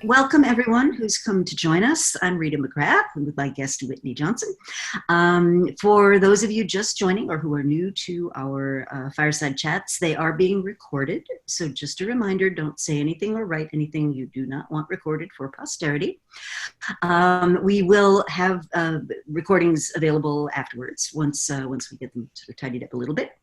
welcome everyone who's come to join us. I'm Rita McGrath and with my guest Whitney Johnson. For those of you just joining or who are new to our Fireside chats, they are being recorded. So just a reminder, don't say anything or write anything you do not want recorded for posterity. We will have recordings available afterwards once we get them sort of tidied up a little bit.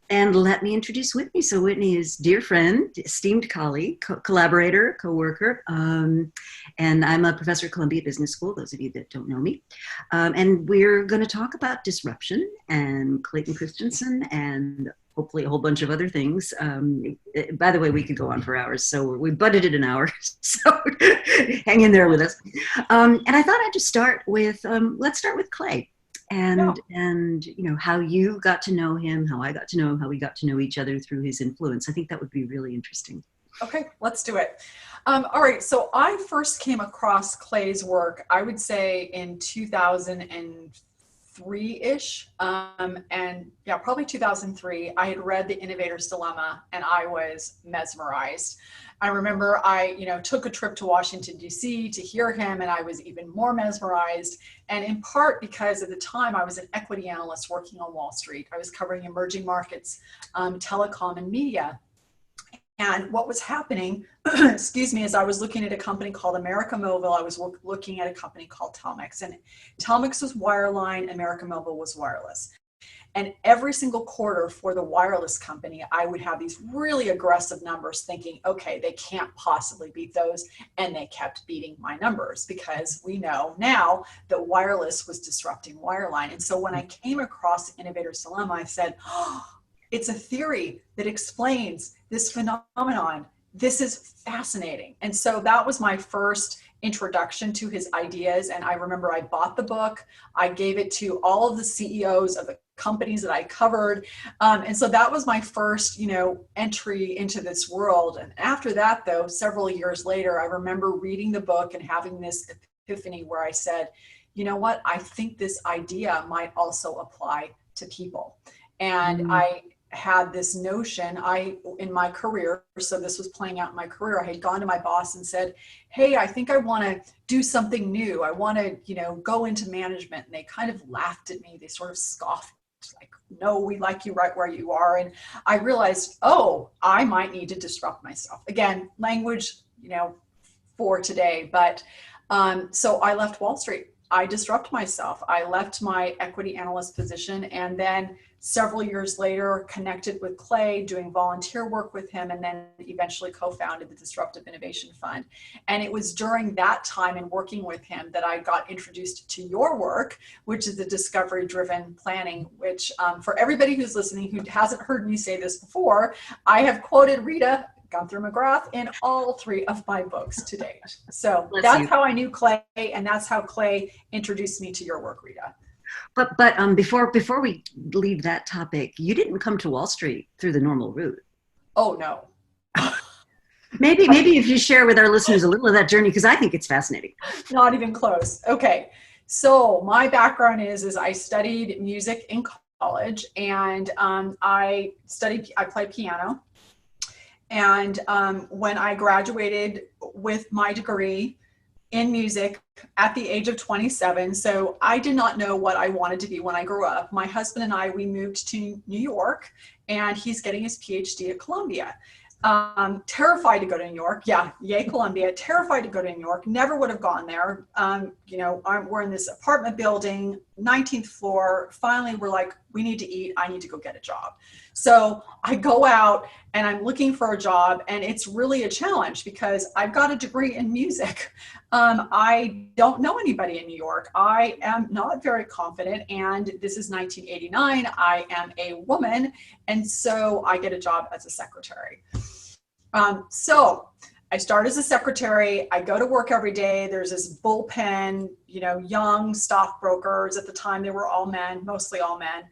And let me introduce Whitney. So Whitney is dear friend, esteemed colleague, collaborator, co-worker, and I'm a professor at Columbia Business School, those of you that don't know me. And we're going to talk about disruption and Clayton Christensen and hopefully a whole bunch of other things. By the way, we could go on for hours, so we budgeted an hour, so hang in there with us. And I thought I'd just start with, let's start with Clay. And you know, how you got to know him, how I got to know him, how we got to know each other through his influence. I think that would be really interesting. Okay, let's do it. All right, so I first came across Clay's work, I would say in 2003-ish, and yeah, probably 2003. I had read The Innovator's Dilemma and I was mesmerized. I remember I, took a trip to Washington, D.C. to hear him, and I was even more mesmerized. And in part because at the time I was an equity analyst working on Wall Street. I was covering emerging markets, telecom and media. And what was happening, excuse me, is I was looking at a company called America Mobile. I was looking at a company called Telmex, and Telmex was wireline, America Mobile was wireless. And every single quarter for the wireless company, I would have these really aggressive numbers thinking, okay, they can't possibly beat those. And they kept beating my numbers because we know now that wireless was disrupting wireline. And so when I came across the Innovator's Dilemma, I said, oh, it's a theory that explains this phenomenon. This is fascinating. And so that was my first introduction to his ideas. And I remember I bought the book. I gave it to all of the CEOs of the companies that I covered. And so that was my first, entry into this world. And after that, though, several years later, I remember reading the book and having this epiphany where I said, you know what, I think this idea might also apply to people. And I had this notion, in my career, so this was playing out in my career, I had gone to my boss and said, hey, I think I want to do something new. I want to, go into management. And they kind of laughed at me. They sort of scoffed, like, no, we like you right where you are. And I realized, oh, I might need to disrupt myself. Again, language, for today. But so I left Wall Street. I disrupted myself. I left my equity analyst position, and then several years later connected with Clay, doing volunteer work with him, and then eventually co-founded the Disruptive Innovation Fund. And it was during that time and working with him that I got introduced to your work, which is the discovery-driven planning, which for everybody who's listening who hasn't heard me say this before, I have quoted Rita McGrath in all 3 of my books to date. So that's how I knew Clay, and that's how Clay introduced me to your work, Rita. But before we leave that topic, you didn't come to Wall Street through the normal route. Oh no. maybe if you share with our listeners a little of that journey, because I think it's fascinating. Not even close. Okay, so my background is I studied music in college, and I played piano. And when I graduated with my degree in music at the age of 27, so I did not know what I wanted to be when I grew up. My husband and I, we moved to New York, and he's getting his PhD at Columbia. Terrified to go to New York. Yeah, yay, Columbia. Terrified to go to New York. Never would have gone there. We're in this apartment building, 19th floor. Finally, we're like, we need to eat. I need to go get a job. So I go out and I'm looking for a job, and it's really a challenge because I've got a degree in music. I don't know anybody in New York. I am not very confident, and this is 1989. I am a woman, and so I get a job as a secretary. So I start as a secretary. I go to work every day. There's this bullpen, young stockbrokers. At the time, they were all men, mostly all men.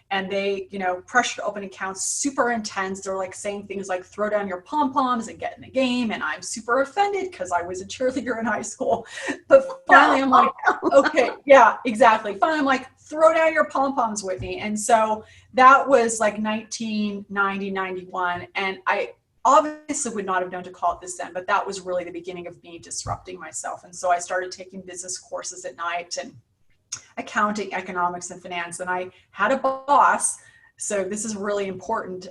And they, pressure to open accounts, super intense. They're like saying things like throw down your pom-poms and get in the game. And I'm super offended because I was a cheerleader in high school. But finally I'm like, okay, yeah, exactly. Finally I'm like, throw down your pom-poms, Whitney. And so that was like 1990, 91. And obviously would not have known to call it this then, but that was really the beginning of me disrupting myself. And so I started taking business courses at night and accounting, economics, and finance. And I had a boss. So this is really important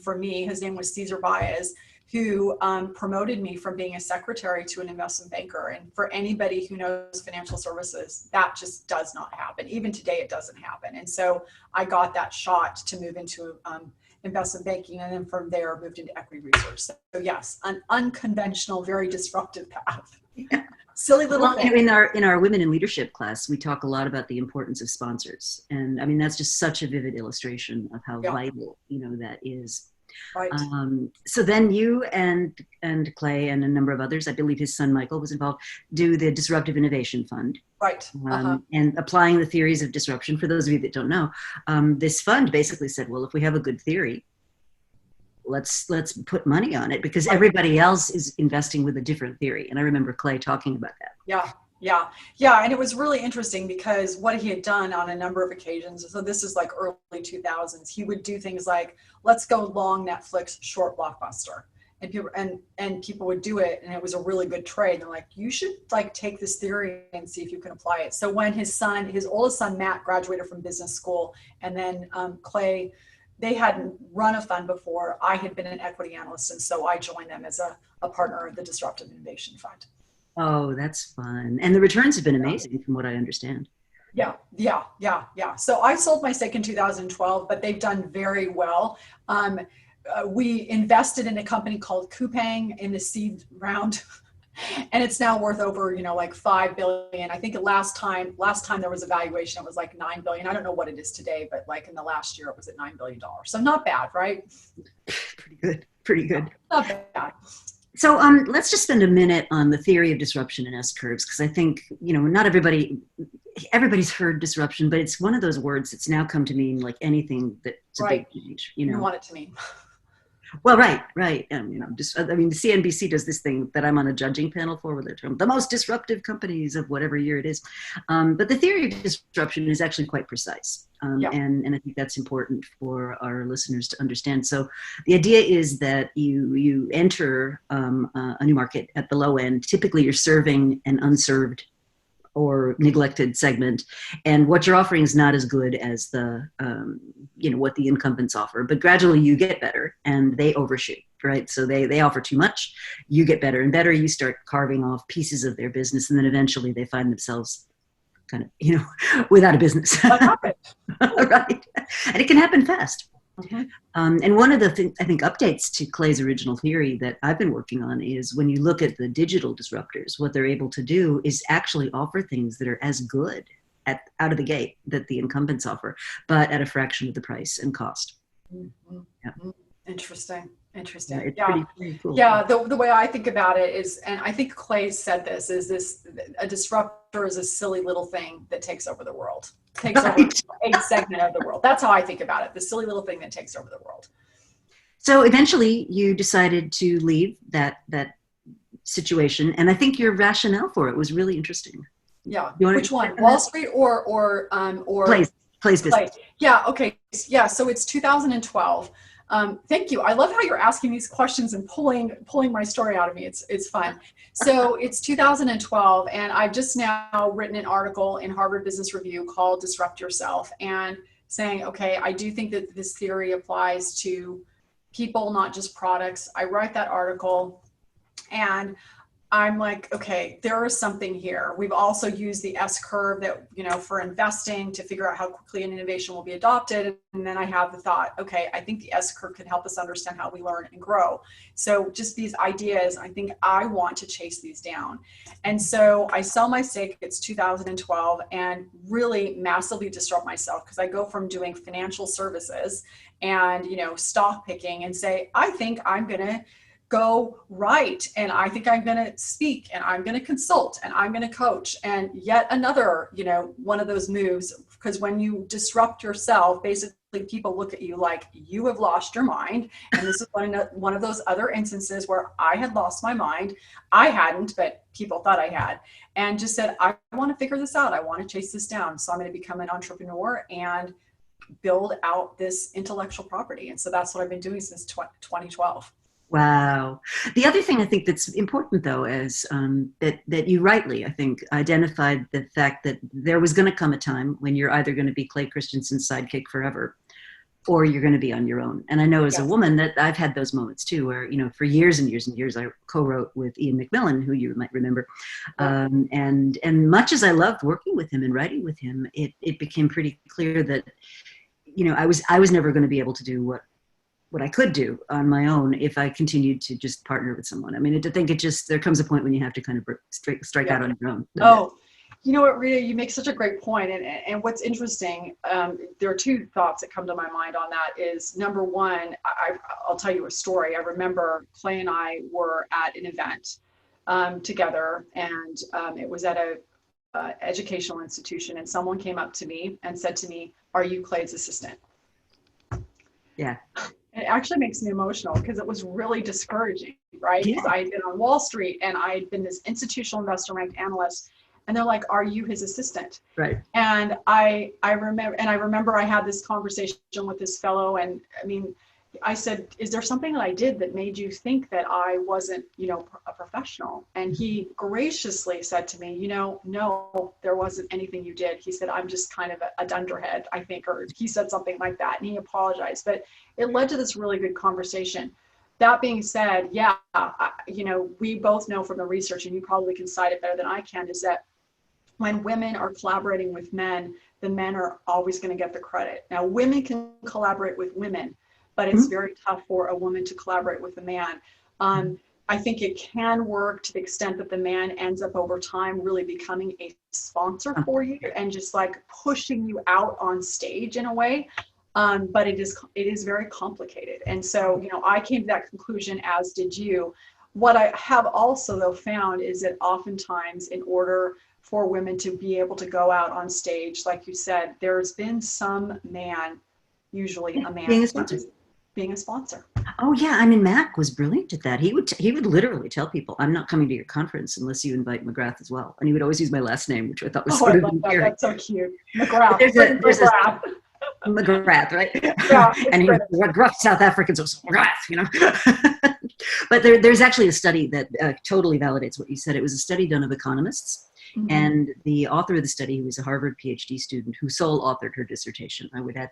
for me. His name was Cesar Baez, who promoted me from being a secretary to an investment banker. And for anybody who knows financial services, that just does not happen. Even today, it doesn't happen. And so I got that shot to move into investment banking. And then from there, moved into equity research. So yes, an unconventional, very disruptive path. Yeah. Silly little thing. In our women in leadership class, we talk a lot about the importance of sponsors. And I mean, that's just such a vivid illustration of how vital, that is. Right. So then you and Clay and a number of others, I believe his son Michael was involved, do the Disruptive Innovation Fund. Right. And applying the theories of disruption. For those of you that don't know, this fund basically said, well, if we have a good theory, let's put money on it, because everybody else is investing with a different theory. And I remember Clay talking about that. Yeah. And it was really interesting because what he had done on a number of occasions, so this is like early 2000s, he would do things like, let's go long Netflix, short Blockbuster. And people would do it, and it was a really good trade. And they're like, you should like take this theory and see if you can apply it. So when his oldest son, Matt, graduated from business school, and then Clay, they hadn't run a fund before. I had been an equity analyst, and so I joined them as a partner of the Disruptive Innovation Fund. Oh, that's fun. And the returns have been amazing from what I understand. Yeah. So I sold my stake in 2012, but they've done very well. We invested in a company called Coupang in the seed round, and it's now worth over, like $5 billion. I think last time there was a valuation, it was like $9 billion. I don't know what it is today, but like in the last year, it was at $9 billion. So not bad, right? Pretty good. Not bad. So let's just spend a minute on the theory of disruption and S-curves, because I think, not everybody's heard disruption, but it's one of those words that's now come to mean like anything that's a big change. You want it to mean. Well, right. The CNBC does this thing that I'm on a judging panel for, where they're termed the most disruptive companies of whatever year it is. But the theory of disruption is actually quite precise. And I think that's important for our listeners to understand. So the idea is that you enter a new market at the low end. Typically, you're serving an unserved or neglected segment, and what you're offering is not as good as the what the incumbents offer, but gradually you get better and they overshoot, right? So they offer too much, you get better and better, you start carving off pieces of their business, and then eventually they find themselves kind of without a business. Right. And it can happen fast. Mm-hmm. And one of the I think updates to Clay's original theory that I've been working on is when you look at the digital disruptors, what they're able to do is actually offer things that are as good out of the gate that the incumbents offer, but at a fraction of the price and cost. Mm-hmm. Yeah. Interesting. Yeah, pretty cool. Yeah, the way I think about it is, and I think Clay said this, a disruptor is a silly little thing that takes over the world. Takes over a segment of the world. That's how I think about it. The silly little thing that takes over the world. So eventually you decided to leave that situation. And I think your rationale for it was really interesting. Yeah. Which one? Wall Street or Clay's business. Yeah. Okay. Yeah. So it's 2012. Thank you. I love how you're asking these questions and pulling my story out of me. It's fun. So it's 2012, and I've just now written an article in Harvard Business Review called Disrupt Yourself, and saying, okay, I do think that this theory applies to people, not just products. I write that article and I'm like, okay, there is something here. We've also used the S-curve that, for investing to figure out how quickly an innovation will be adopted. And then I have the thought, okay, I think the S-curve can help us understand how we learn and grow. So just these ideas, I think I want to chase these down. And so I sell my stake, it's 2012, and really massively disrupt myself, because I go from doing financial services and, stock picking, and say, I think I'm going to go write, and I think I'm going to speak, and I'm going to consult, and I'm going to coach. And yet another, one of those moves, because when you disrupt yourself, basically people look at you like you have lost your mind. And this is one of those other instances where I had lost my mind. I hadn't, but people thought I had, and just said, I want to figure this out. I want to chase this down. So I'm going to become an entrepreneur and build out this intellectual property. And so that's what I've been doing since 2012. Wow. The other thing I think that's important, though, is that you rightly, I think, identified the fact that there was going to come a time when you're either going to be Clay Christensen's sidekick forever, or you're going to be on your own. And I know as a Yes. woman that I've had those moments too, where, for years and years and years, I co-wrote with Ian McMillan, who you might remember. Yep. And much as I loved working with him and writing with him, it became pretty clear that, I was never going to be able to do what I could do on my own if I continued to just partner with someone. I mean, I think there comes a point when you have to kind of strike out on your own. Oh, you know what, Rita, you make such a great point. And what's interesting, there are two thoughts that come to my mind on that is, number one, I'll tell you a story. I remember Clay and I were at an event together, and it was at a educational institution, and someone came up to me and said to me, "Are you Clay's assistant?" Yeah. It actually makes me emotional because it was really discouraging, right? Because I had been on Wall Street and I had been this institutional investor ranked analyst, and they're like, "Are you his assistant?" Right. And I remember I had this conversation with this fellow, and I mean, I said, "Is there something that I did that made you think that I wasn't, a professional?" And he graciously said to me, "No, there wasn't anything you did." He said, "I'm just kind of a dunderhead, I think," or he said something like that, and he apologized. But it led to this really good conversation. That being said, yeah, we both know from the research, and you probably can cite it better than I can, is that when women are collaborating with men, the men are always going to get the credit. Now, women can collaborate with women, but it's very tough for a woman to collaborate with a man. I think it can work to the extent that the man ends up over time really becoming a sponsor for you and just like pushing you out on stage in a way. But it is very complicated. And so, I came to that conclusion, as did you. What I have also, though, found is that oftentimes, in order for women to be able to go out on stage, like you said, there's been some man, usually a man, being a sponsor. Oh yeah, I mean, Mac was brilliant at that. He would literally tell people, "I'm not coming to your conference unless you invite McGrath as well." And he would always use my last name, which I thought was sort of that. That's so cute. McGrath. McGrath, right? Yeah, and what gruff South Africans are McGrath, But there's actually a study that totally validates what you said. It was a study done of economists. Mm-hmm. And the author of the study, who was a Harvard PhD student who sole authored her dissertation, I would add,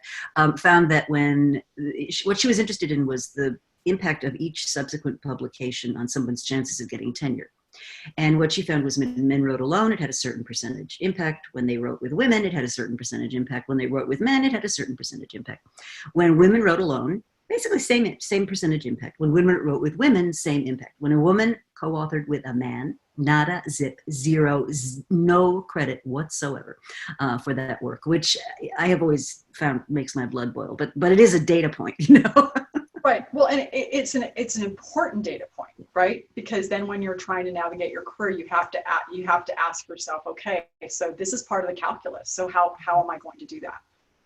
found that what she was interested in was the impact of each subsequent publication on someone's chances of getting tenure. And what she found was when men wrote alone, it had a certain percentage impact. When they wrote with women, it had a certain percentage impact. When they wrote with men, it had a certain percentage impact. When women wrote alone, basically same percentage impact. When women wrote with women, same impact. When a woman co-authored with a man, nada, zip, zero, no credit whatsoever for that work, which I have always found makes my blood boil. But it is a data point, Right. Well, and it's an important data point, right? Because then when you're trying to navigate your career, you have to ask yourself, okay, so this is part of the calculus. So how am I going to do that?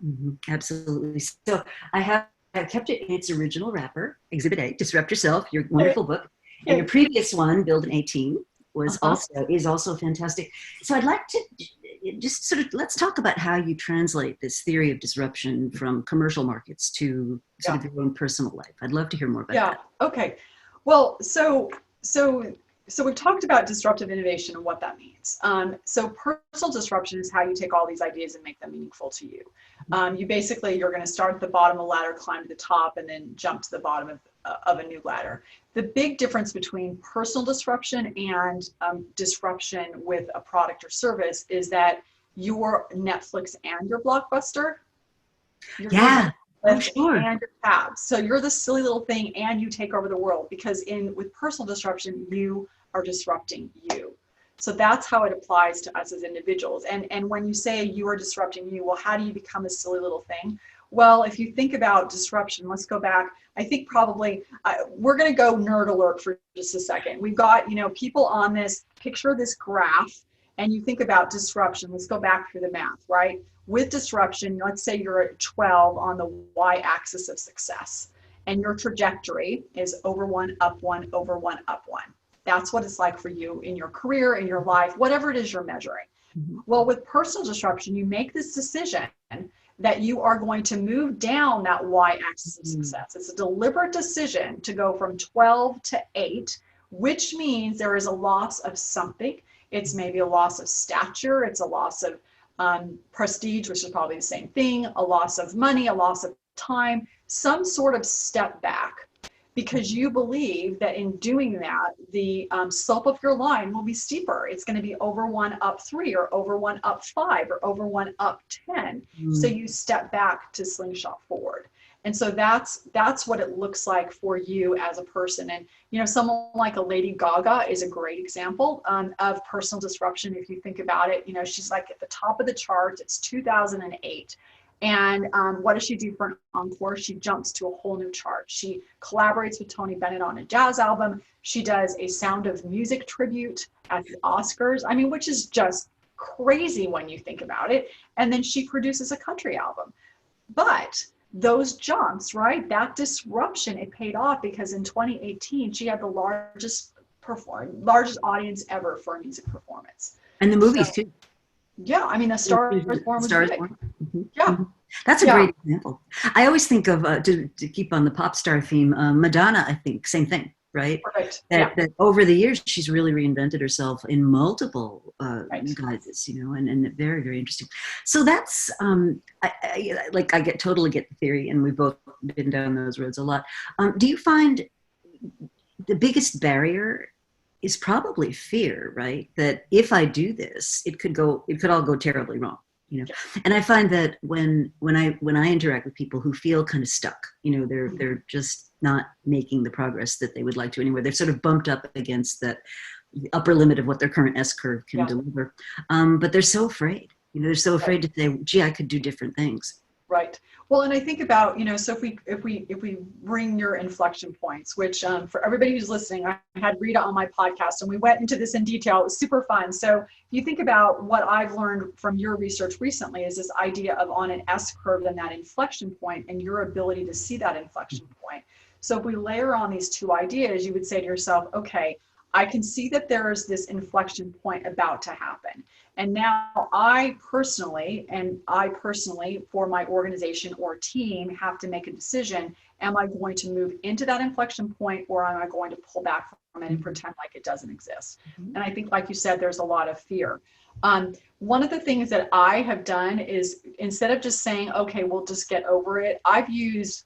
Mm-hmm. Absolutely. So I've kept it in its original wrapper, Exhibit A, Disrupt Yourself, your wonderful book. And your previous one, Build an A-Team, is also fantastic. So I'd like to just let's talk about how you translate this theory of disruption from commercial markets to sort of your own personal life. I'd love to hear more about that. Okay. Well, so we've talked about disruptive innovation and what that means. So personal disruption is how you take all these ideas and make them meaningful to you. You're going to start at the bottom of the ladder, climb to the top, and then jump to the bottom of a new ladder. The big difference between personal disruption and disruption with a product or service is that you're Netflix and your Blockbuster. Sure. And your tabs. So you're the silly little thing and you take over the world, because with personal disruption, you are disrupting you. So that's how it applies to us as individuals. And when you say you are disrupting you, well, how do you become a silly little thing? Well, if you think about disruption, let's go back. I think probably we're going to go nerd alert for just a second. We've got, people on this, picture this graph, and you think about disruption. Let's go back through the math, right? With disruption, let's say you're at 12 on the y-axis of success, and your trajectory is over 1, up 1, over 1, up 1. That's what it's like for you in your career, in your life, whatever it is you're measuring. Mm-hmm. Well, with personal disruption, you make this decision that you are going to move down that y-axis of success. It's a deliberate decision to go from 12 to 8, which means there is a loss of something. It's maybe a loss of stature. It's a loss of prestige, which is probably the same thing, a loss of money, a loss of time, some sort of step back, because you believe that in doing that, the slope of your line will be steeper. It's going to be over 1 up 3, or over 1 up 5, or over 1 up 10. So you step back to slingshot forward. And so that's what it looks like for you as a person. And, you know, someone like a Lady Gaga is a great example of personal disruption. If you think about it, you know, she's like at the top of the charts. It's 2008. And what does she do for an encore? She jumps to a whole new chart. She collaborates with Tony Bennett on a jazz album. She does a Sound of Music tribute at the Oscars. I mean, which is just crazy when you think about it. And then she produces a country album. But those jumps, right? That disruption, it paid off, because in 2018, she had the largest audience ever for a music performance. And the movies too. Yeah, I mean, A Star is Born was big. Yeah. That's a great example. I always think of, to keep on the pop star theme, Madonna, I think, same thing, right? Perfect. That over the years, she's really reinvented herself in multiple guises, you know, and very, very interesting. So that's, I totally get the theory, and we've both been down those roads a lot. Do you find the biggest barrier is probably fear, right? That if I do this, it could all go terribly wrong, you know? And I find that when I interact with people who feel kind of stuck, you know, they're just not making the progress that they would like to anywhere. They're sort of bumped up against that upper limit of what their current S curve can deliver. But they're so afraid, you know, they're so afraid to say, gee, I could do different things. Right. Well, and I think about, you know, so if we bring your inflection points, which for everybody who's listening, I had Rita on my podcast and we went into this in detail. It was super fun. So if you think about what I've learned from your research recently is this idea of on an S curve and that inflection point and your ability to see that inflection point. So if we layer on these two ideas, you would say to yourself, okay, I can see that there is this inflection point about to happen. And now I personally, for my organization or team, have to make a decision. Am I going to move into that inflection point, or am I going to pull back from it and pretend like it doesn't exist? And I think, like you said, there's a lot of fear. One of the things that I have done is, instead of just saying, okay, we'll just get over it,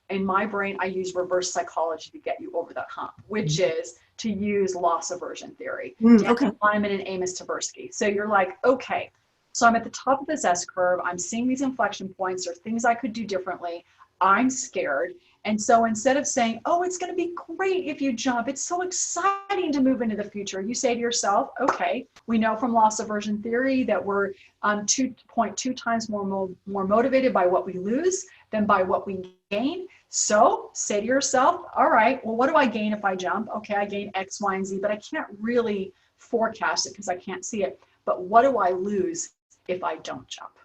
in my brain, I use reverse psychology to get you over that hump, which is to use loss aversion theory. Okay. Feynman and Amos Tversky. So you're like, okay, so I'm at the top of this S curve. I'm seeing these inflection points or things I could do differently. I'm scared. And so instead of saying, oh, it's going to be great if you jump, it's so exciting to move into the future, you say to yourself, okay, we know from loss aversion theory that we're 2.2 times more motivated by what we lose than by what we gain. So say to yourself, all right, well, what do I gain if I jump? Okay, I gain X, Y, and Z, but I can't really forecast it because I can't see it. But what do I lose if I don't jump?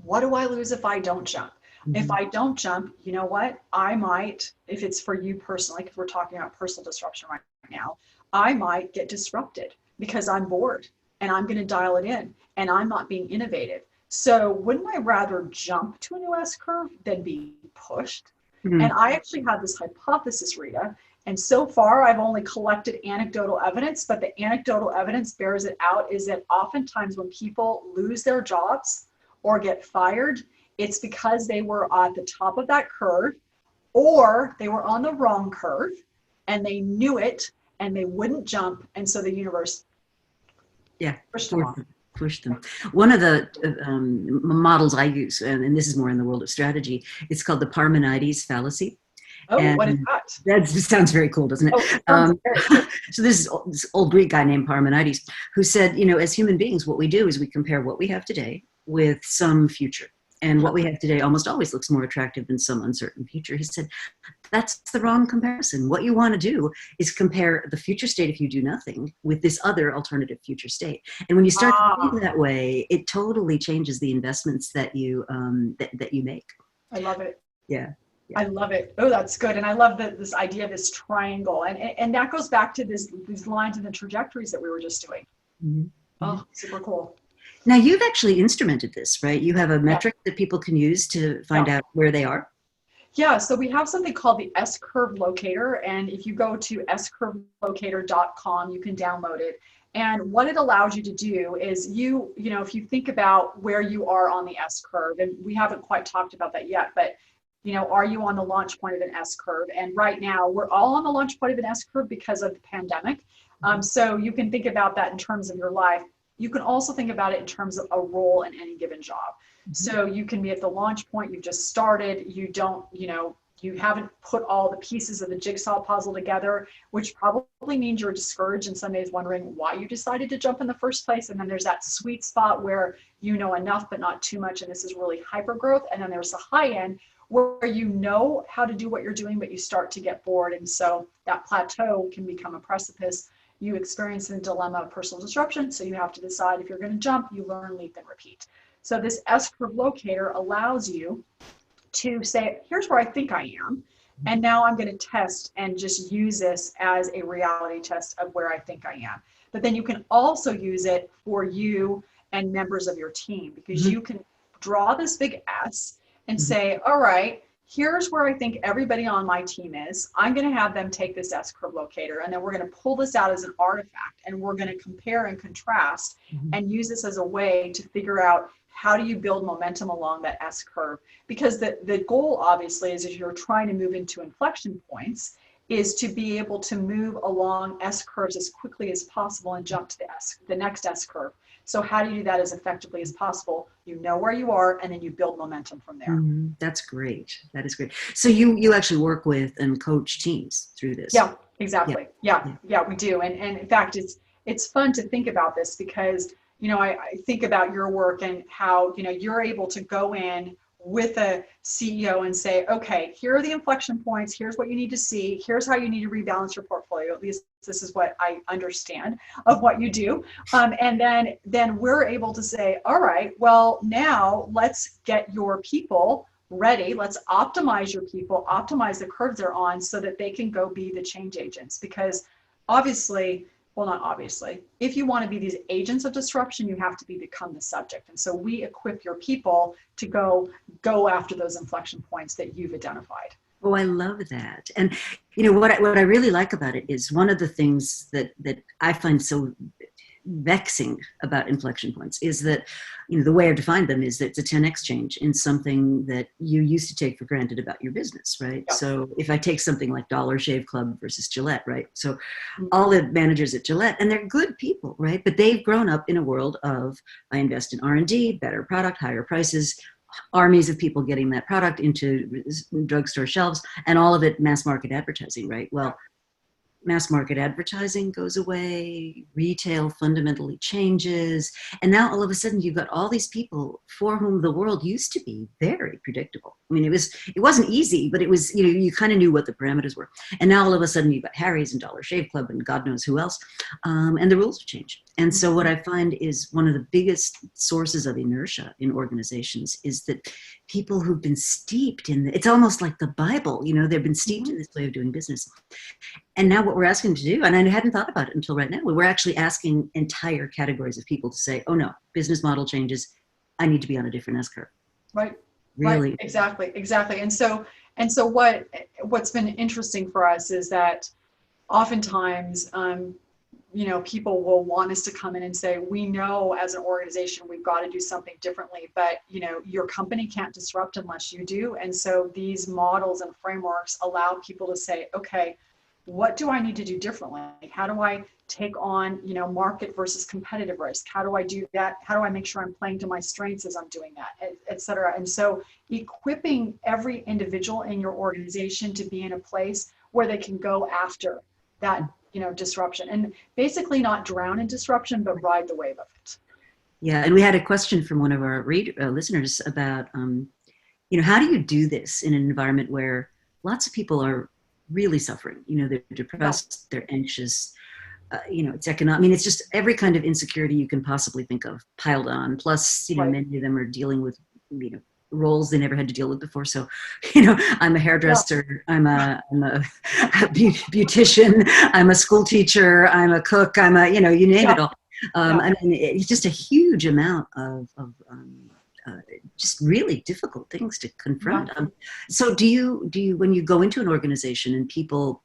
What do I lose if I don't jump? If I don't jump, you know what? I might, if it's for you personally, because we're talking about personal disruption right now, I might get disrupted because I'm bored and I'm going to dial it in and I'm not being innovative. So wouldn't I rather jump to a new S curve than be pushed? And I actually had this hypothesis, Rita, and so far I've only collected anecdotal evidence, but the anecdotal evidence bears it out, is that oftentimes when people lose their jobs or get fired, it's because they were at the top of that curve, or they were on the wrong curve and they knew it and they wouldn't jump. And so the universe pushed them. One of the models I use, and this is more in the world of strategy, it's called the Parmenides fallacy. Oh, and what is that? That sounds very cool, doesn't it? So this old Greek guy named Parmenides, who said, you know, as human beings, what we do is we compare what we have today with some future. And what we have today almost always looks more attractive than some uncertain future. He said, that's the wrong comparison. What you want to do is compare the future state if you do nothing with this other alternative future state. And when you start to think that way, it totally changes the investments that you that you make. I love it. Yeah. I love it. Oh, that's good. And I love this idea of this triangle. And that goes back to these lines and the trajectories that we were just doing. Oh, super cool. Now, you've actually instrumented this, right? You have a Yeah. metric that people can use to find Yeah. out where they are. Yeah, so we have something called the S-curve locator, and if you go to scurvelocator.com, you can download it. And what it allows you to do is if you think about where you are on the S-curve, and we haven't quite talked about that yet, but are you on the launch point of an S-curve? And right now, we're all on the launch point of an S-curve because of the pandemic. So you can think about that in terms of your life. You can also think about it in terms of a role in any given job. So you can be at the launch point, you've just started, you haven't put all the pieces of the jigsaw puzzle together, which probably means you're discouraged and some days wondering why you decided to jump in the first place. And then there's that sweet spot where you know enough, but not too much. And this is really hyper growth. And then there's the high end where you know how to do what you're doing, but you start to get bored. And so that plateau can become a precipice. You experience a dilemma of personal disruption. So you have to decide if you're going to jump, you learn, leap, and repeat. So this S-curve locator allows you to say, here's where I think I am. And now I'm going to test and just use this as a reality test of where I think I am. But then you can also use it for you and members of your team, because you can draw this big S and say, all right, here's where I think everybody on my team is. I'm going to have them take this S-curve locator, and then we're going to pull this out as an artifact, and we're going to compare and contrast and use this as a way to figure out how do you build momentum along that S-curve? Because the goal, obviously, is if you're trying to move into inflection points, is to be able to move along S-curves as quickly as possible and jump to the next S-curve. So how do you do that as effectively as possible? You know where you are, and then you build momentum from there. That's great. That is great. So you actually work with and coach teams through this. Yeah, exactly. Yeah, we do. And in fact, it's fun to think about this because I think about your work and how, you're able to go in with a CEO and say, okay, here are the inflection points. Here's what you need to see. Here's how you need to rebalance your portfolio. At least this is what I understand of what you do. And then we're able to say, all right, well, now let's get your people ready. Let's optimize your people, optimize the curves they're on so that they can go be the change agents. Because obviously, well, not obviously, if you want to be these agents of disruption, you have to become the subject. And so we equip your people to go after those inflection points that you've identified. Oh, I love that. And what I really like about it is one of the things that I find so vexing about inflection points is that, the way I've defined them is that it's a 10x change in something that you used to take for granted about your business, right? Yeah. So if I take something like Dollar Shave Club versus Gillette, right? So all the managers at Gillette, and they're good people, right? But they've grown up in a world of, I invest in R&D, better product, higher prices, armies of people getting that product into drugstore shelves, and all of it mass market advertising, right? Well, mass market advertising goes away, retail fundamentally changes, and now all of a sudden you've got all these people for whom the world used to be very predictable. I mean, it wasn't easy, but it was, you kind of knew what the parameters were. And now all of a sudden you've got Harry's and Dollar Shave Club and God knows who else, and the rules have changed. And so what I find is one of the biggest sources of inertia in organizations is that people who've been steeped in, it's almost like the Bible, they've been steeped in this way of doing business. And now what we're asking to do, and I hadn't thought about it until right now, we're actually asking entire categories of people to say, oh no, business model changes, I need to be on a different S-curve. Right. Really? Right. Exactly. And so what's been interesting for us is that oftentimes, people will want us to come in and say, we know as an organization, we've got to do something differently, but, your company can't disrupt unless you do. And so these models and frameworks allow people to say, okay, what do I need to do differently? How do I take on, market versus competitive risk? How do I do that? How do I make sure I'm playing to my strengths as I'm doing that, et cetera? And so equipping every individual in your organization to be in a place where they can go after that, disruption, and basically not drown in disruption, but ride the wave of it. Yeah. And we had a question from one of our listeners about, how do you do this in an environment where lots of people are really suffering? They're depressed, they're anxious, it's economic. I mean, it's just every kind of insecurity you can possibly think of piled on. Plus, many of them are dealing with, roles they never had to deal with before. So, I'm a hairdresser, I'm a beautician, I'm a school teacher, I'm a cook, you name it all. I mean, it's just a huge amount just really difficult things to confront. So do you, when you go into an organization and people,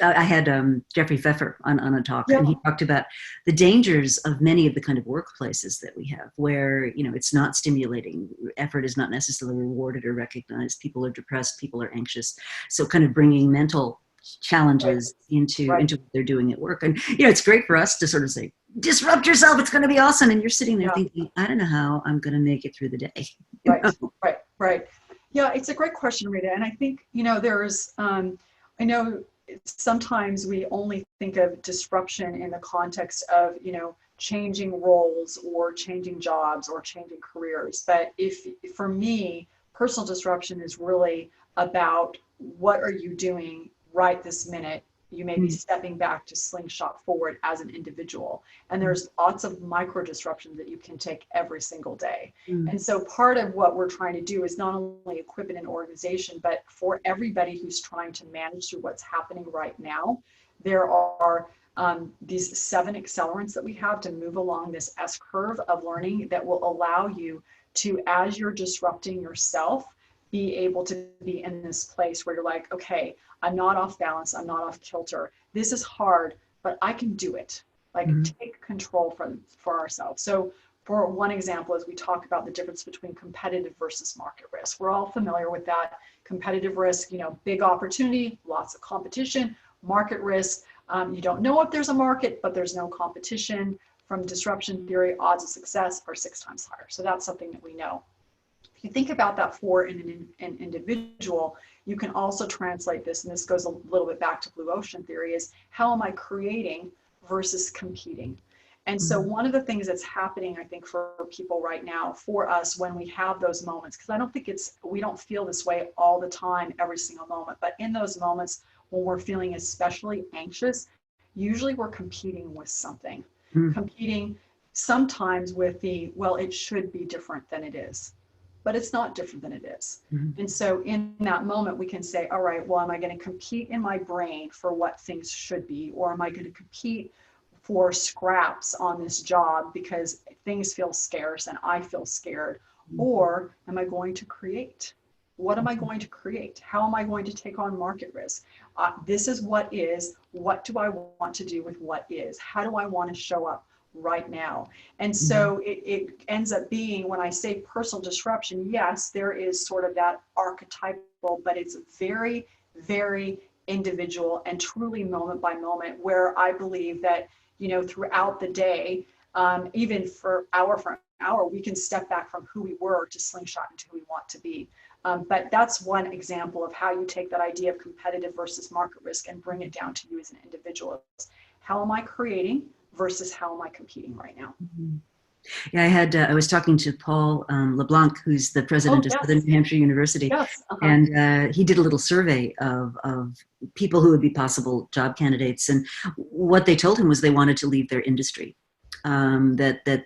I had Jeffrey Pfeffer on a talk, and he talked about the dangers of many of the kind of workplaces that we have, where it's not stimulating, effort is not necessarily rewarded or recognized, people are depressed, people are anxious, so kind of bringing mental challenges into what they're doing at work. And it's great for us to sort of say, disrupt yourself, it's going to be awesome, and you're sitting there thinking, I don't know how I'm going to make it through the day. Right. Yeah, it's a great question, Rita, and I think there's I know sometimes we only think of disruption in the context of changing roles or changing jobs or changing careers, but for me, personal disruption is really about what are you doing right this minute. You may be stepping back to slingshot forward as an individual. And there's lots of micro disruptions that you can take every single day. And so part of what we're trying to do is not only equip an organization, but for everybody who's trying to manage through what's happening right now, there are these 7 accelerants that we have to move along this S curve of learning that will allow you to, as you're disrupting yourself, be able to be in this place where you're like, okay, I'm not off balance, I'm not off kilter. This is hard, but I can do it. Like take control for ourselves. So for one example, as we talk about the difference between competitive versus market risk, we're all familiar with that. Competitive risk, big opportunity, lots of competition. Market risk, you don't know if there's a market, but there's no competition. From disruption theory, odds of success are 6 times higher. So that's something that we know. If you think about that for an individual, you can also translate this, and this goes a little bit back to blue ocean theory, is how am I creating versus competing? And so one of the things that's happening, I think, for people right now, for us, when we have those moments, because I don't think we don't feel this way all the time, every single moment, but in those moments when we're feeling especially anxious, usually we're competing with something. Competing sometimes with it should be different than it is. But it's not different than it is. And so in that moment, we can say, all right, well, am I going to compete in my brain for what things should be? Or am I going to compete for scraps on this job because things feel scarce and I feel scared? Or am I going to create? What am I going to create? How am I going to take on market risk? This is what is. What do I want to do with what is? How do I want to show up right now? And so it ends up being, when I say personal disruption, yes, there is sort of that archetypal, but it's very, very individual and truly moment by moment, where I believe that, throughout the day, even for hour, we can step back from who we were to slingshot into who we want to be. But that's one example of how you take that idea of competitive versus market risk and bring it down to you as an individual. How am I creating versus how am I competing right now? Yeah, I was talking to Paul LeBlanc, who's the president of Southern New Hampshire University, and he did a little survey of people who would be possible job candidates, and what they told him was they wanted to leave their industry, that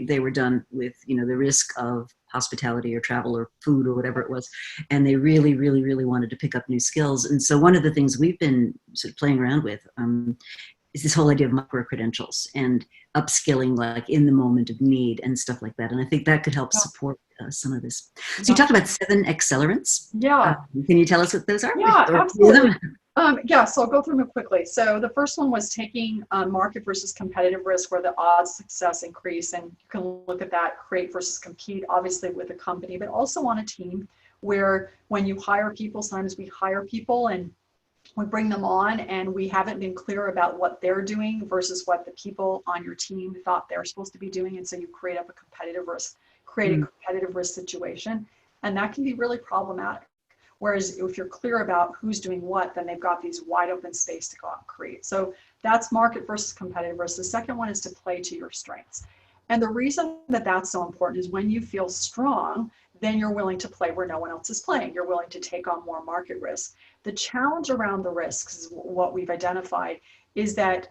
they were done with the risk of hospitality or travel or food or whatever it was, and they really, really, really wanted to pick up new skills. And so one of the things we've been sort of playing around with is this whole idea of micro credentials and upskilling, like in the moment of need and stuff like that. And I think that could help support some of this. So you talked about 7 accelerants. Yeah. Can you tell us what those are? Yeah, absolutely. So I'll go through them quickly. So the first one was taking market versus competitive risk, where the odds of success increase. And you can look at that, create versus compete, obviously with a company, but also on a team, where when you hire people, sometimes we hire people and we bring them on and we haven't been clear about what they're doing versus what the people on your team thought they're supposed to be doing. And so you create a competitive risk situation. And that can be really problematic. Whereas if you're clear about who's doing what, then they've got these wide open space to go out and create. So that's market versus competitive risk. The second one is to play to your strengths. And the reason that that's so important is when you feel strong, then you're willing to play where no one else is playing. You're willing to take on more market risk. The challenge around the risks, is what we've identified, is that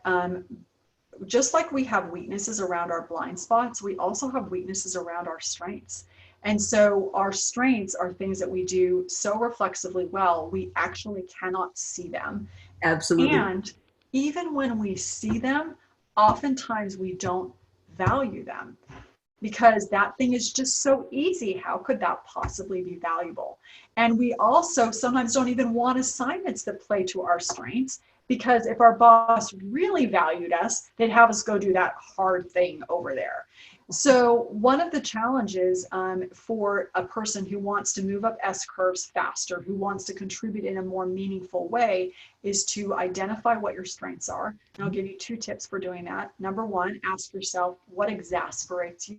just like we have weaknesses around our blind spots, we also have weaknesses around our strengths. And so our strengths are things that we do so reflexively well, we actually cannot see them. Absolutely. And even when we see them, oftentimes we don't value them because that thing is just so easy. How could that possibly be valuable? And we also sometimes don't even want assignments that play to our strengths, because if our boss really valued us, they'd have us go do that hard thing over there. So one of the challenges for a person who wants to move up S curves faster, who wants to contribute in a more meaningful way, is to identify what your strengths are. And I'll give you 2 tips for doing that. Number 1, ask yourself, what exasperates you?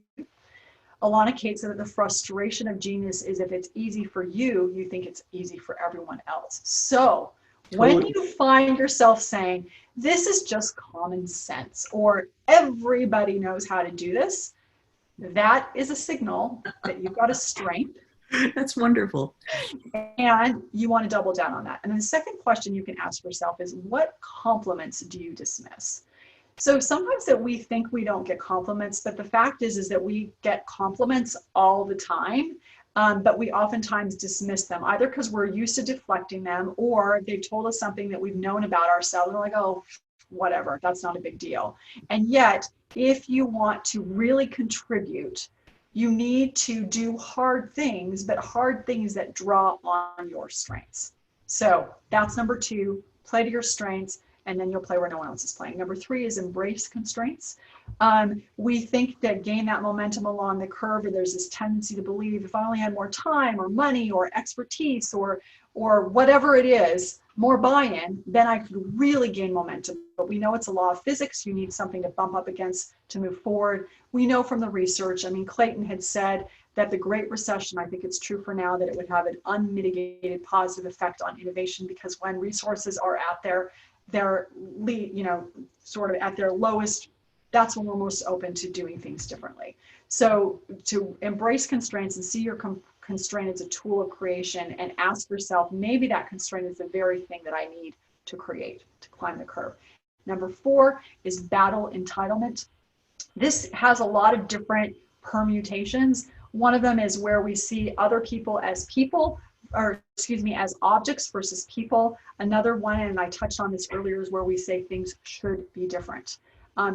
Alana Kate said that the frustration of genius is if it's easy for you, you think it's easy for everyone else. So when you find yourself saying, this is just common sense, or everybody knows how to do this, that is a signal that you've got a strength. That's wonderful. And you want to double down on that. And then the second question you can ask yourself is, what compliments do you dismiss? So sometimes that we think we don't get compliments, but the fact is that we get compliments all the time. But we oftentimes dismiss them, either because we're used to deflecting them, or they've told us something that we've known about ourselves. We're like, oh, whatever, that's not a big deal. And yet, if you want to really contribute, you need to do hard things, but hard things that draw on your strengths. So that's number 2, play to your strengths, and then you'll play where no one else is playing. Number 3 is embrace constraints. We think that gain that momentum along the curve, or there's this tendency to believe if I only had more time or money or expertise or whatever it is, more buy-in, then I could really gain momentum. But we know it's a law of physics. You need something to bump up against to move forward. We know from the research, I mean, Clayton had said that the Great Recession, I think it's true for now, that it would have an unmitigated positive effect on innovation, because when resources are at they're sort of at their lowest, that's when we're most open to doing things differently. So to embrace constraints and see your constraint as a tool of creation, and ask yourself, maybe that constraint is the very thing that I need to create, to climb the curve. Number 4 is battle entitlement. This has a lot of different permutations. One of them is where we see other people as people, or excuse me, as objects versus people. Another one, and I touched on this earlier, is where we say things should be different.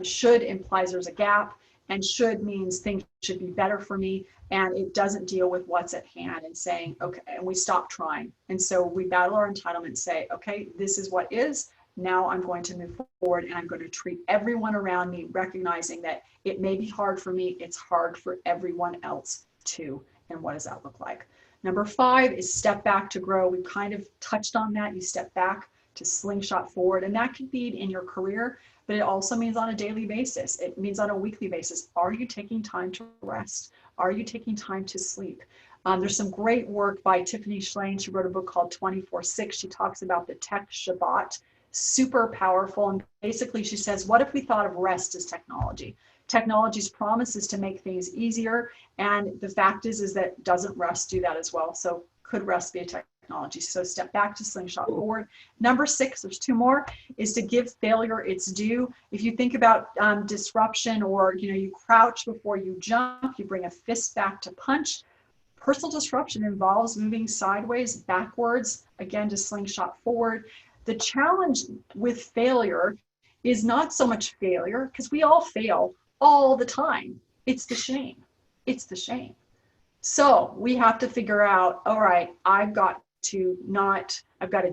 Should implies there's a gap, and should means things should be better for me, and it doesn't deal with what's at hand and saying, okay, and we stop trying. And so we battle our entitlement and say, okay, this is what is, now I'm going to move forward, and I'm going to treat everyone around me, recognizing that it may be hard for me, it's hard for everyone else too. And what does that look like? Number 5 is step back to grow. We've kind of touched on that. You step back to slingshot forward, and that could be in your career, but it also means on a daily basis. It means on a weekly basis. Are you taking time to rest? Are you taking time to sleep? There's some great work by Tiffany Shlain. She wrote a book called 24/6. She talks about the tech Shabbat, super powerful. And basically she says, what if we thought of rest as technology? Technology's promise is to make things easier. And the fact is that doesn't rest do that as well? So could rest be a technology? So step back to slingshot forward. Number 6, there's 2 more, is to give failure its due. If you think about disruption, or you crouch before you jump, you bring a fist back to punch. Personal disruption involves moving sideways, backwards, again to slingshot forward. The challenge with failure is not so much failure, because we all fail all the time. It's the shame. It's the shame. So we have to figure out, all right, I've got to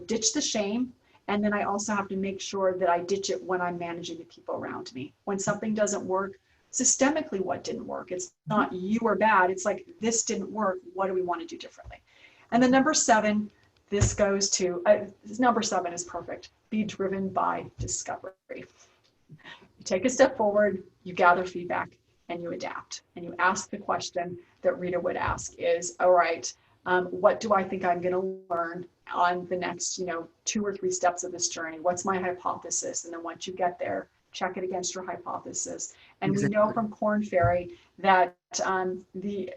ditch the shame. And then I also have to make sure that I ditch it when I'm managing the people around me. When something doesn't work, systemically, what didn't work? It's not you are bad. It's like, this didn't work. What do we want to do differently? And then number 7, this goes to, number 7 is perfect. Be driven by discovery. You take a step forward, you gather feedback, and you adapt. And you ask the question that Rita would ask is, all right, what do I think I'm going to learn on the next, 2 or 3 steps of this journey? What's my hypothesis? And then once you get there, check it against your hypothesis. And exactly. We know from Korn Ferry that the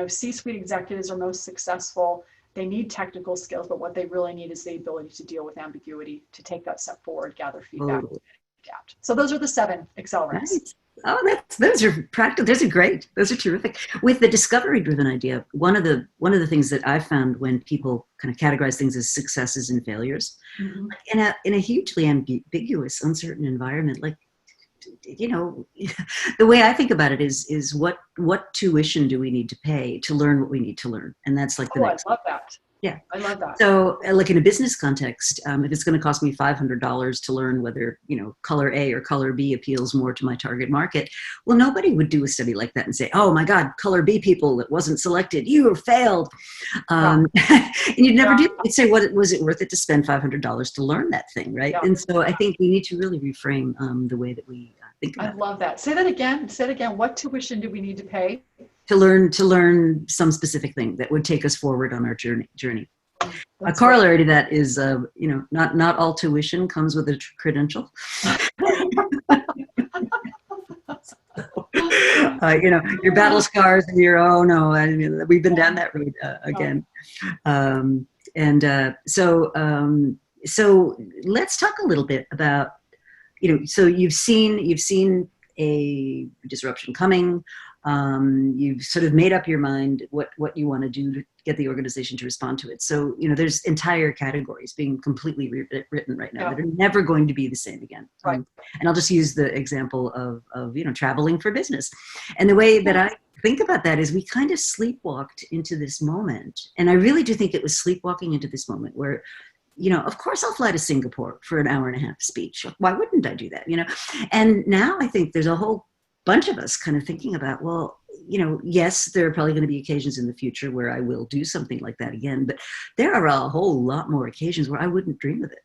C-suite executives are most successful. They need technical skills, but what they really need is the ability to deal with ambiguity, to take that step forward, gather feedback, and adapt. So those are the 7 accelerants. Right. Oh, those are practical. Those are great. Those are terrific. With the discovery-driven idea, one of the things that I've found when people kind of categorize things as successes and failures, mm-hmm. in a hugely ambiguous, uncertain environment, like you know, the way I think about it is what tuition do we need to pay to learn what we need to learn? And that's like the Oh, I next. love that. Yeah. I love that. So like in a business context, if it's going to cost me $500 to learn whether, you know, color A or color B appeals more to my target market, well, nobody would do a study like that and say, oh my God, color B people that wasn't selected, you failed. And you'd never do. You'd say, what was it worth it to spend $500 to learn that thing, right? Yeah. And so I think we need to really reframe the way that we think about it. I love that. Say that again. Say it again. What tuition do we need to pay? To learn some specific thing that would take us forward on our journey. A corollary to that is, you know, not all tuition comes with a credential. You know, your battle scars and your, oh no, I mean, we've been down that road again. So let's talk a little bit about, you know, so you've seen a disruption coming. You've sort of made up your mind what you want to do to get the organization to respond to it. So, you know, there's entire categories being completely written right now that are never going to be the same again. Right. And I'll just use the example of, you know, traveling for business. And the way that I think about that is we kind of sleepwalked into this moment. And I really do think it was sleepwalking into this moment where, you know, of course I'll fly to Singapore for an hour and a half speech. Why wouldn't I do that? You know, and now I think there's a whole bunch of us kind of thinking about, well, you know, yes, there are probably going to be occasions in the future where I will do something like that again, but there are a whole lot more occasions where I wouldn't dream of it,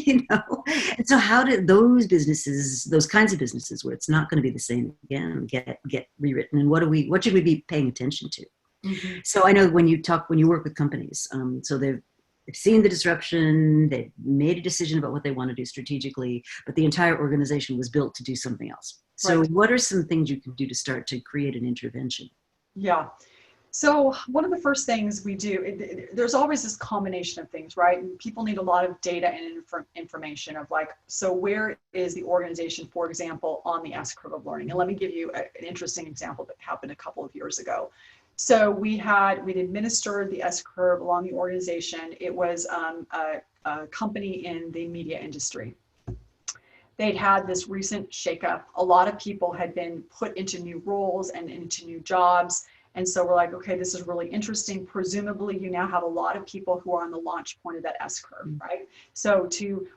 you know? And so how did those businesses, those kinds of businesses where it's not going to be the same again, get rewritten? And what should we be paying attention to? Mm-hmm. So I know when you work with companies, so they've seen the disruption, they've made a decision about what they want to do strategically, but the entire organization was built to do something else. So what are some things you can do to start to create an intervention? Yeah. So one of the first things we do, there's always this combination of things, right? And people need a lot of data and information of like, so where is the organization, for example, on the S-curve of learning? And let me give you an interesting example that happened a couple of years ago. So we'd administered the S-curve along the organization. It was a company in the media industry. They'd had this recent shakeup. A lot of people had been put into new roles and into new jobs. And so we're like, okay, this is really interesting. Presumably you now have a lot of people who are on the launch point of that S-curve, right? So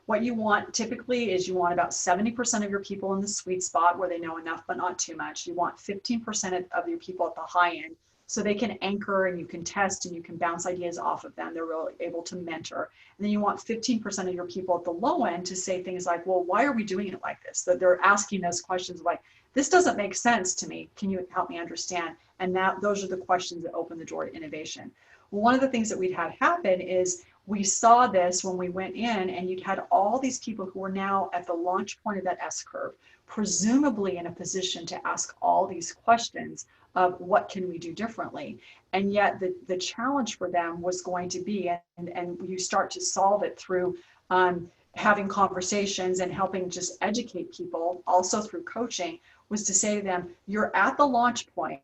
what you want typically is you want about 70% of your people in the sweet spot where they know enough, but not too much. You want 15% of your people at the high end, so they can anchor and you can test and you can bounce ideas off of them. They're really able to mentor. And then you want 15% of your people at the low end to say things like, well, why are we doing it like this? That they're asking those questions like, this doesn't make sense to me. Can you help me understand? And those are the questions that open the door to innovation. Well, one of the things that we'd had happen is we saw this when we went in and you'd had all these people who were now at the launch point of that S-curve, presumably in a position to ask all these questions of what can we do differently. And yet the challenge for them was going to be, and you start to solve it through having conversations and helping just educate people, also through coaching, was to say to them, you're at the launch point,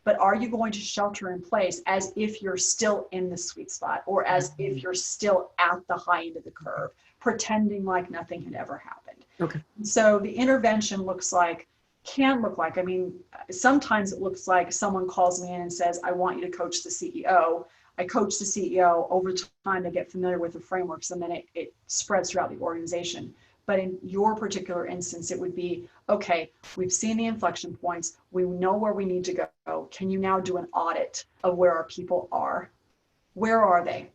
but are you going to shelter in place as if you're still in the sweet spot or as if you're still at the high end of the curve, pretending like nothing had ever happened? Okay. So the intervention can look like, I mean, sometimes it looks like someone calls me in and says, I want you to coach the CEO. I coach the CEO. Over time, they get familiar with the frameworks and then it spreads throughout the organization. But in your particular instance, it would be, okay, we've seen the inflection points. We know where we need to go. Can you now do an audit of where our people are? Where are they?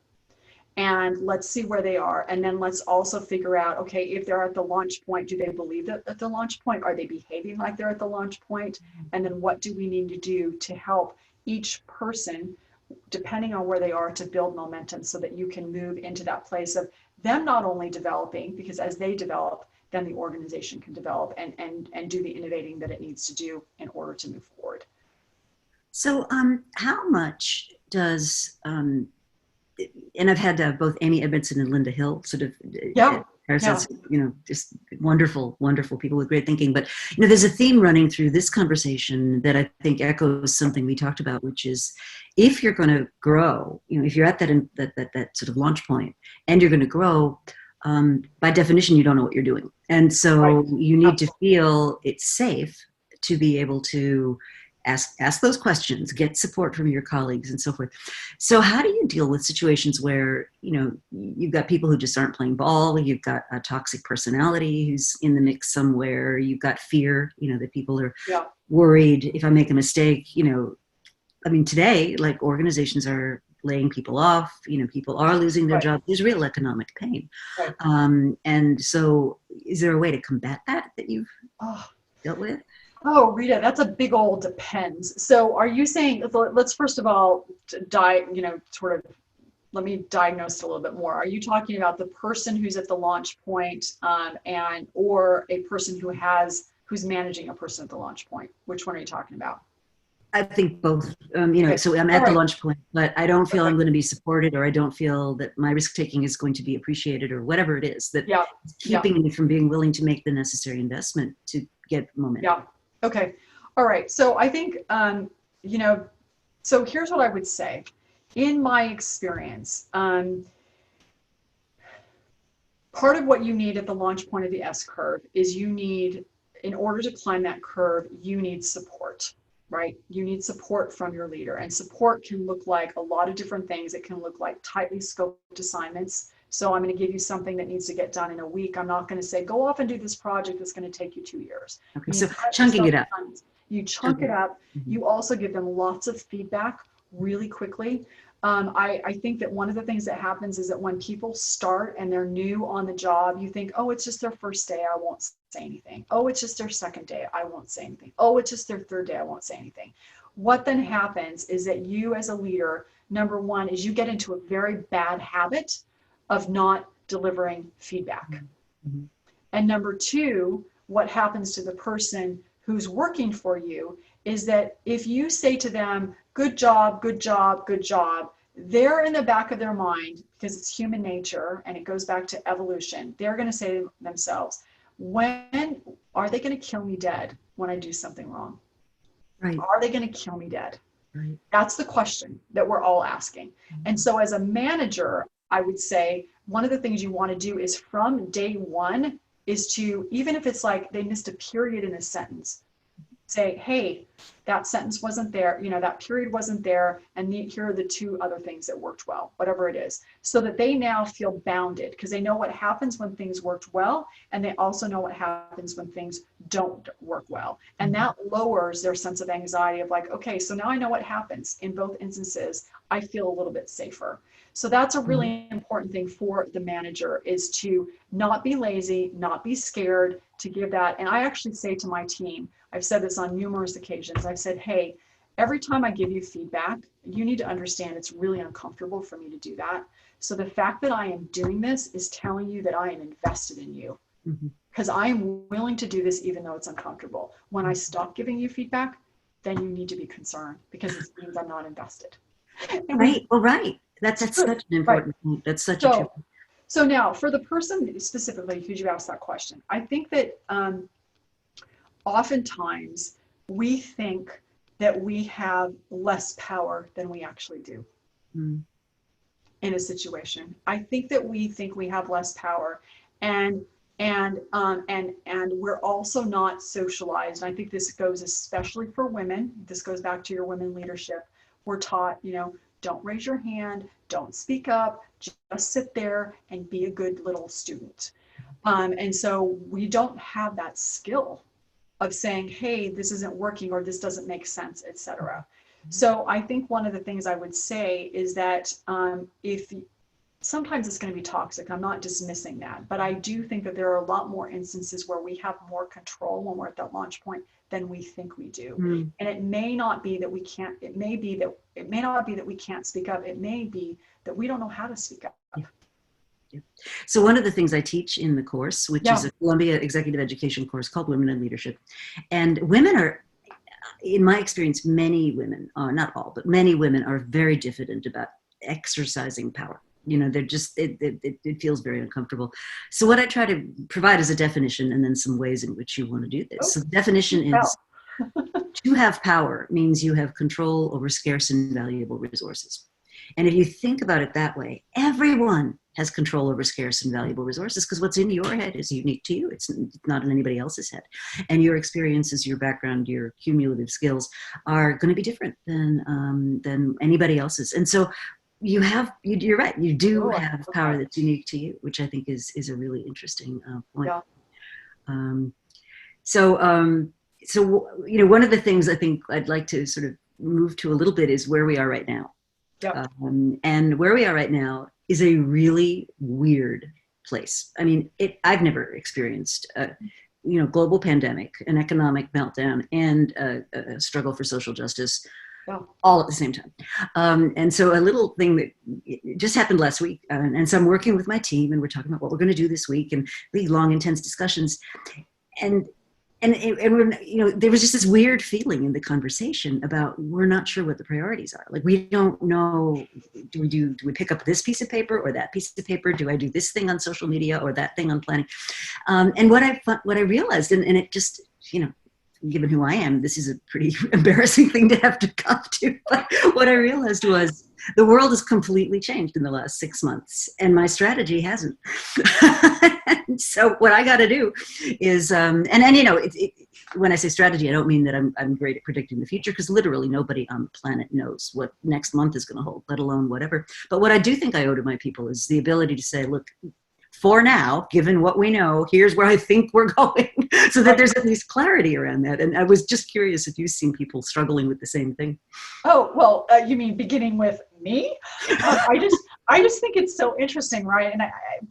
And let's see where they are. And then let's also figure out, okay, if they're at the launch point, do they believe that at the launch point? Are they behaving like they're at the launch point? And then what do we need to do to help each person, depending on where they are, to build momentum so that you can move into that place of them not only developing, because as they develop, then the organization can develop and do the innovating that it needs to do in order to move forward. So how much does, and I've had both Amy Edmondson and Linda Hill sort of, you know, just wonderful, wonderful people with great thinking. But, you know, there's a theme running through this conversation that I think echoes something we talked about, which is if you're going to grow, you know, if you're at that sort of launch point and you're going to grow, by definition, you don't know what you're doing. And so you need to feel it's safe to be able to ask those questions, get support from your colleagues and so forth. So how do you deal with situations where, you've got people who just aren't playing ball, you've got a toxic personality who's in the mix somewhere, you've got fear, that people are worried if I make a mistake, today, like, organizations are laying people off, people are losing their jobs. There's real economic pain. And so is there a way to combat that you've dealt with? Oh, Rita, that's a big old depends. So are you saying, let's first of all, let me diagnose it a little bit more. Are you talking about the person who's at the launch point or a person who's managing a person at the launch point? Which one are you talking about? I think both, so I'm at the launch point, but I don't feel I'm going to be supported, or I don't feel that my risk taking is going to be appreciated, or whatever it is that is keeping me from being willing to make the necessary investment to get momentum. Yeah. Okay. All right. So I think, so here's what I would say. In my experience, part of what you need at the launch point of the S curve is in order to climb that curve, you need support, right? You need support from your leader, and support can look like a lot of different things. It can look like tightly scoped assignments. So I'm going to give you something that needs to get done in a week. I'm not going to say, go off and do this project that's going to take you 2 years. Okay, so chunking it up. You chunk it up. Mm-hmm. You also give them lots of feedback really quickly. I think that one of the things that happens is that when people start and they're new on the job, you think, oh, it's just their first day, I won't say anything. Oh, it's just their second day, I won't say anything. Oh, it's just their third day, I won't say anything. What then happens is that you as a leader, number one, is you get into a very bad habit of not delivering feedback. Mm-hmm. And number two, what happens to the person who's working for you is that if you say to them, good job, good job, good job, they're in the back of their mind, because it's human nature and it goes back to evolution, they're going to say to themselves, when are they going to kill me dead when I do something wrong? Right. Are they going to kill me dead? Right. That's the question that we're all asking. Mm-hmm. And so as a manager, I would say one of the things you want to do is from day one is to, even if it's like they missed a period in a sentence, say, hey, that sentence wasn't there, that period wasn't there, and here are the 2 other things that worked well, whatever it is, so that they now feel bounded, because they know what happens when things worked well, and they also know what happens when things don't work well. And that lowers their sense of anxiety of like, okay, so now I know what happens. In both instances, I feel a little bit safer. So that's a really important thing for the manager, is to not be lazy, not be scared, to give that. And I actually say to my team, I've said this on numerous occasions, I've said, hey, every time I give you feedback, you need to understand it's really uncomfortable for me to do that. So the fact that I am doing this is telling you that I am invested in you, because I am willing to do this even though it's uncomfortable. When I stop giving you feedback, then you need to be concerned, because it means I'm not invested. Right. Well, right. That's such an important point. That's such a true point. So now, for the person specifically who you asked that question, I think that oftentimes we think that we have less power than we actually do in a situation. I think that we think we have less power, and we're also not socialized. And I think this goes especially for women. This goes back to your women leadership. We're taught, don't raise your hand, don't speak up, just sit there and be a good little student. And so we don't have that skill of saying, hey, this isn't working, or this doesn't make sense, etc. So I think one of the things I would say is that if sometimes it's going to be toxic, I'm not dismissing that, but I do think that there are a lot more instances where we have more control when we're at that launch point than we think we do. And it may not be that we can't, it may not be that we can't speak up. It may be that we don't know how to speak up. Yeah. So one of the things I teach in the course, which is a Columbia Executive Education course called Women in Leadership, and women are, in my experience, many women, not all, but many women are very diffident about exercising power. They're just, it feels very uncomfortable. So what I try to provide is a definition and then some ways in which you want to do this. So the definition is to have power means you have control over scarce and valuable resources. And if you think about it that way, everyone has control over scarce and valuable resources, because what's in your head is unique to you. It's not in anybody else's head. And your experiences, your background, your cumulative skills are going to be different than anybody else's. And so you're right. You do have power that's unique to you, which I think is a really interesting point. Yeah. So, one of the things I think I'd like to sort of move to a little bit is where we are right now. Yep. And where we are right now is a really weird place. I mean, I've never experienced a global pandemic, an economic meltdown, and a struggle for social justice all at the same time. And so a little thing that just happened last week, and so I'm working with my team, and we're talking about what we're going to do this week, and really long, intense discussions. And there was just this weird feeling in the conversation about we're not sure what the priorities are. Like, we don't know, do we pick up this piece of paper or that piece of paper? Do I do this thing on social media or that thing on planning? And what I realized, and it just, given who I am, this is a pretty embarrassing thing to have to come to. But what I realized was the world has completely changed in the last 6 months, and my strategy hasn't. So what I got to do is, when I say strategy, I don't mean that I'm great at predicting the future, because literally nobody on the planet knows what next month is going to hold, let alone whatever. But what I do think I owe to my people is the ability to say, look, for now, given what we know, here's where I think we're going, so that there's at least clarity around that. And I was just curious if you've seen people struggling with the same thing. Oh, well, you mean beginning with me? I just think it's so interesting, right? And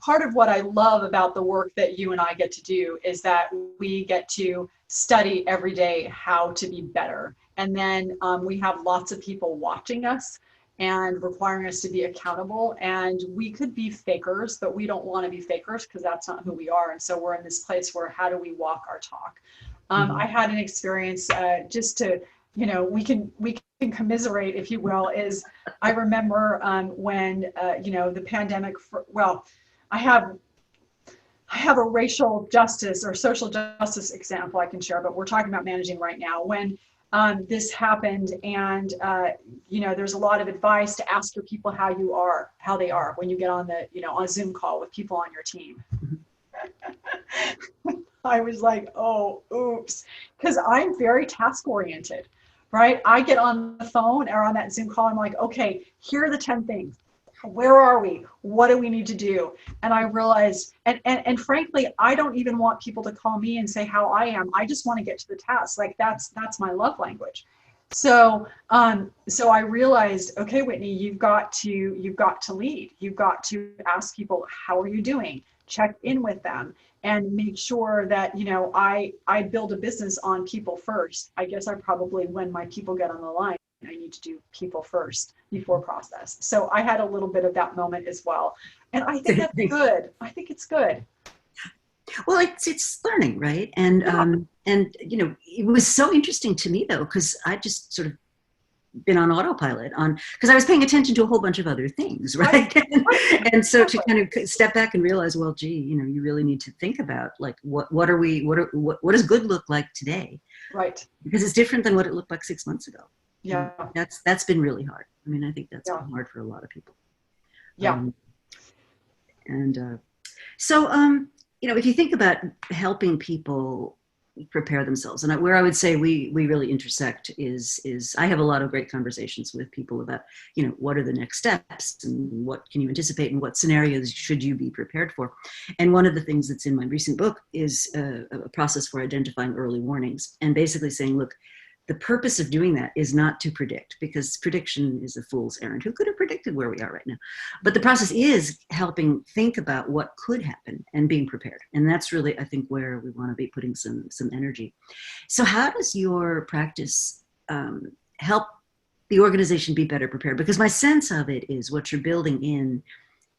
part of what I love about the work that you and I get to do is that we get to study every day how to be better. And then we have lots of people watching us and requiring us to be accountable. And we could be fakers, but we don't want to be fakers, because that's not who we are. And so we're in this place where, how do we walk our talk? I had an experience just to, we can commiserate, if you will, is I remember when, the pandemic, I have a racial justice or social justice example I can share, but we're talking about managing right now. When this happened, and there's a lot of advice to ask your people how they are when you get on on a Zoom call with people on your team. I was like, oh, oops, because I'm very task oriented, right? I get on the phone or on that Zoom call, I'm like, okay, here are the 10 things. Where are we? What do we need to do? And I realized, and frankly, I don't even want people to call me and say how I am. I just want to get to the task. Like, that's my love language. So I realized, okay, Whitney, you've got to lead. You've got to ask people, how are you doing? Check in with them and make sure that, I build a business on people first. I guess when my people get on the line, I need to do people first before process. So I had a little bit of that moment as well. And I think that's good. I think it's good. Well, it's learning, right? And, it was so interesting to me, though, because I just sort of been on autopilot because I was paying attention to a whole bunch of other things, right? And so to kind of step back and realize, well, gee, you really need to think about, like, what does good look like today? Right. Because it's different than what it looked like 6 months ago. Yeah. And that's been really hard. I mean, I think that's been hard for a lot of people. Yeah. If you think about helping people prepare themselves, and where I would say we really intersect is I have a lot of great conversations with people about, what are the next steps and what can you anticipate and what scenarios should you be prepared for. And one of the things that's in my recent book is a process for identifying early warnings, and basically saying, look, the purpose of doing that is not to predict, because prediction is a fool's errand. Who could have predicted where we are right now? But the process is helping think about what could happen and being prepared. And that's really, I think, where we want to be putting some energy. So how does your practice help the organization be better prepared? Because my sense of it is what you're building in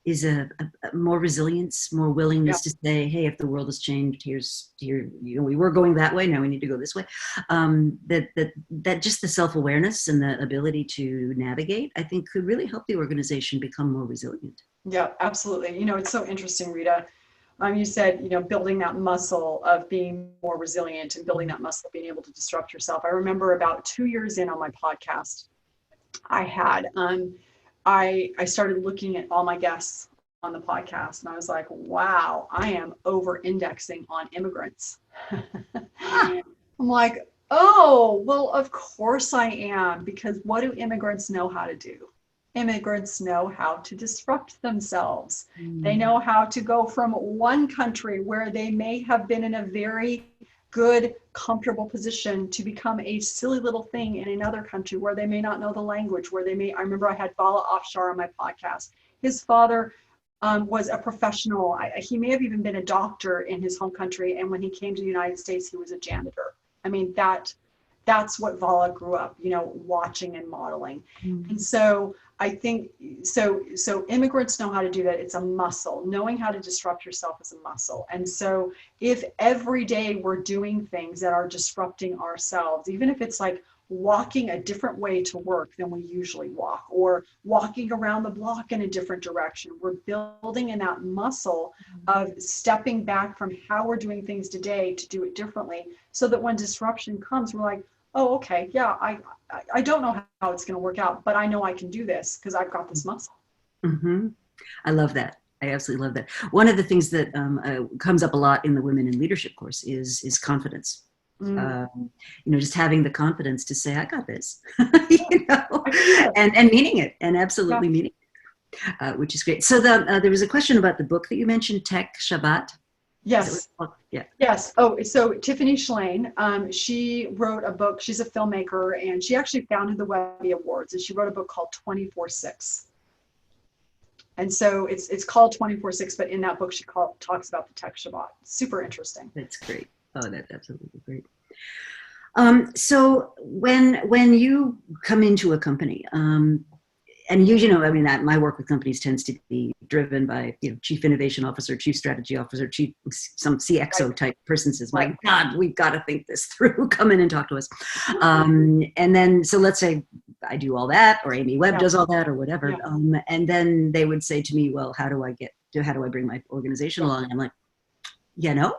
is a more resilience, more willingness to say, hey, if the world has changed, we were going that way, now we need to go this way. That just the self-awareness and the ability to navigate, I think, could really help the organization become more resilient. Yeah, absolutely. It's so interesting, Rita. You said, building that muscle of being more resilient and building that muscle of being able to disrupt yourself. I remember about 2 years in on my podcast, I started looking at all my guests on the podcast, and I was like, wow, I am over indexing on immigrants. I'm like, oh, well, of course I am, because what do immigrants know how to do? Immigrants know how to disrupt themselves. They know how to go from one country where they may have been in a very good, comfortable position to become a silly little thing in another country where they may not know the language, where they may, I remember I had Vala Afshar on my podcast. His father was a professional. He may have even been a doctor in his home country. And when he came to the United States, he was a janitor. I mean, that's what Vala grew up, watching and modeling. And so I think, so immigrants know how to do that. It's a muscle. Knowing how to disrupt yourself is a muscle. And so if every day we're doing things that are disrupting ourselves, even if it's like walking a different way to work than we usually walk, or walking around the block in a different direction, we're building in that muscle of stepping back from how we're doing things today to do it differently, so that when disruption comes, we're like, oh, okay, yeah, I don't know how it's going to work out, but I know I can do this because I've got this muscle. Mm-hmm. I love that. I absolutely love that. One of the things that comes up a lot in the Women in Leadership course is confidence. Just having the confidence to say, I got this, and meaning it, and absolutely meaning it, which is great. So there was a question about the book that you mentioned, Tech Shabbat. Yes. Yeah. Yes. Oh, so Tiffany Shlain, she wrote a book. She's a filmmaker, and she actually founded the Webby Awards, and she wrote a book called 24/6. And so it's called 24/6, but in that book, she talks about the Tech Shabbat. Super interesting. That's great. Oh, that's absolutely great. So when you come into a company, and my work with companies tends to be driven by, chief innovation officer, chief strategy officer, some CXO type person says, my God, we've got to think this through. Come in and talk to us. And then, so let's say I do all that, or Amy Webb does all that, or whatever. And then they would say to me, well, how do I bring my organization along? And I'm like,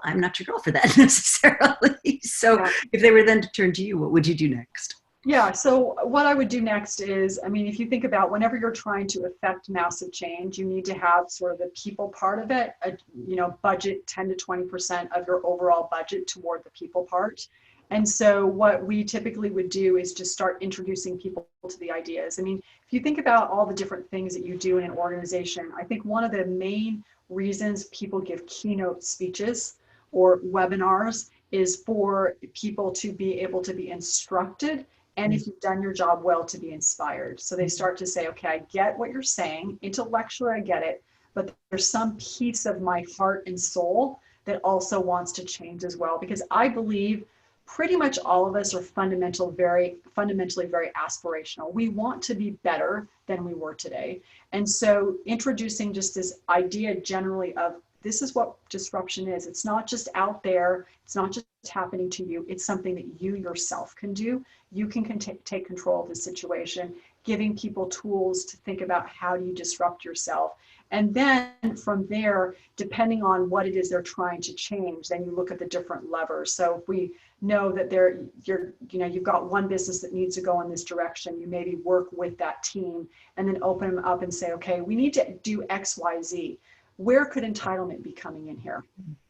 I'm not your girl for that necessarily. So if they were then to turn to you, what would you do next? Yeah, so what I would do next is, if you think about whenever you're trying to affect massive change, you need to have sort of the people part of it, budget 10 to 20% of your overall budget toward the people part. And so what we typically would do is just start introducing people to the ideas. If you think about all the different things that you do in an organization, I think one of the main reasons people give keynote speeches or webinars is for people to be able to be instructed, and if you've done your job well, to be inspired. So they start to say, okay, I get what you're saying. Intellectually, I get it. But there's some piece of my heart and soul that also wants to change as well. Because I believe pretty much all of us are fundamentally very aspirational. We want to be better than we were today. And so introducing just this idea generally of, this is what disruption is. It's not just out there. It's not just happening to you. It's something that you yourself can do. You can take control of the situation, giving people tools to think about how do you disrupt yourself. And then from there, depending on what it is they're trying to change, then you look at the different levers. So if we know that you've got one business that needs to go in this direction, you maybe work with that team and then open them up and say, okay, we need to do X, Y, Z. Where could entitlement be coming in here?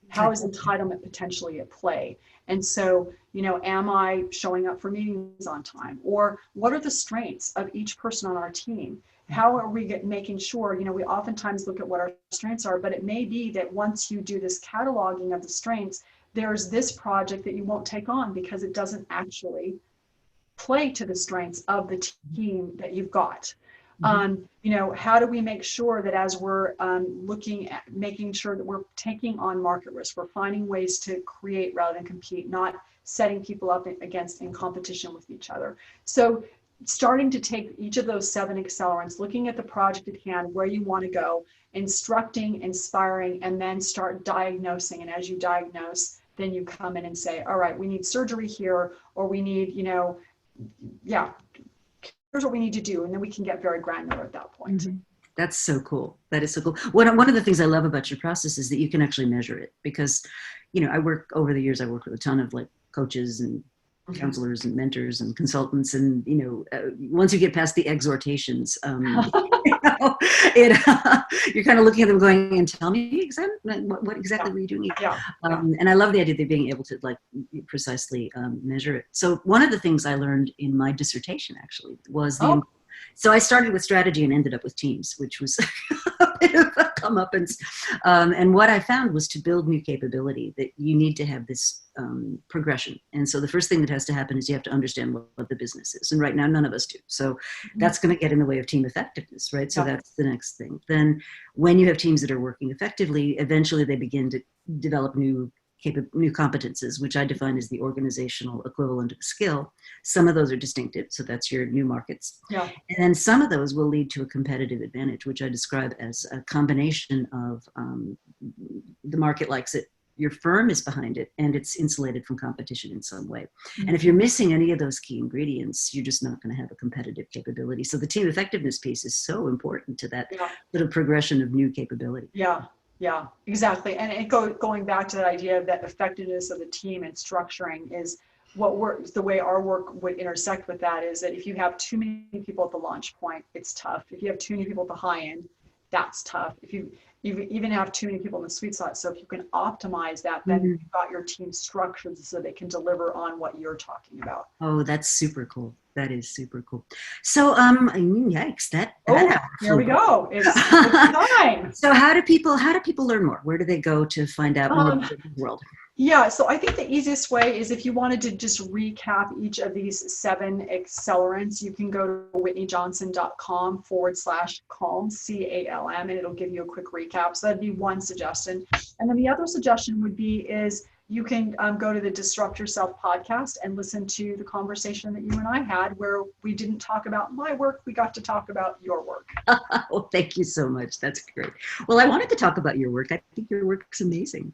How is entitlement potentially at play? And so, am I showing up for meetings on time? Or what are the strengths of each person on our team? How are we making sure, we oftentimes look at what our strengths are, but it may be that once you do this cataloging of the strengths, there's this project that you won't take on because it doesn't actually play to the strengths of the team that you've got. How do we make sure that as we're looking at making sure that we're taking on market risk, we're finding ways to create rather than compete, not setting people up in competition with each other. So starting to take each of those 7 accelerants, looking at the project at hand, where you want to go, instructing, inspiring, and then start diagnosing. And as you diagnose, then you come in and say, all right, we need surgery here, or we need, here's what we need to do. And then we can get very granular at that point. Mm-hmm. That's so cool. That is so cool. One of the things I love about your process is that you can actually measure it because, over the years, I worked with a ton of coaches and counselors and mentors and consultants, and once you get past the exhortations, you're kind of looking at them going, and tell me exactly what exactly were you doing? And I love the idea of being able to like precisely measure it. So one of the things I learned in my dissertation actually was so I started with strategy and ended up with teams, which was a bit of a comeuppance. And what I found was to build new capability that you need to have this progression. And so the first thing that has to happen is you have to understand what the business is. And right now, none of us do. So that's going to get in the way of team effectiveness, right? So that's the next thing. Then when you have teams that are working effectively, eventually they begin to develop new competences, which I define as the organizational equivalent of skill. Some of those are distinctive, so that's your new markets. And then some of those will lead to a competitive advantage, which I describe as a combination of the market likes it, your firm is behind it, and it's insulated from competition in some way. And if you're missing any of those key ingredients, you're just not going to have a competitive capability. So the team effectiveness piece is so important to that little progression of new capability. Yeah, exactly. And going back to that idea of that effectiveness of the team and structuring is the way our work would intersect with that is that if you have too many people at the launch point, it's tough. If you have too many people at the high end, that's tough. If you even have too many people in the sweet spot. So if you can optimize that, then you've got your team structured so they can deliver on what you're talking about. Oh, that's super cool. That is super cool. So, yikes! Here we go. It's time. So, how do people learn more? Where do they go to find out more about the world? Yeah, so I think the easiest way is if you wanted to just recap each of these 7 accelerants, you can go to whitneyjohnson.com/calm, CALM, and it'll give you a quick recap. So that'd be one suggestion. And then the other suggestion would be you can go to the Disrupt Yourself podcast and listen to the conversation that you and I had where we didn't talk about my work. We got to talk about your work. Oh, thank you so much. That's great. Well, I wanted to talk about your work. I think your work's amazing.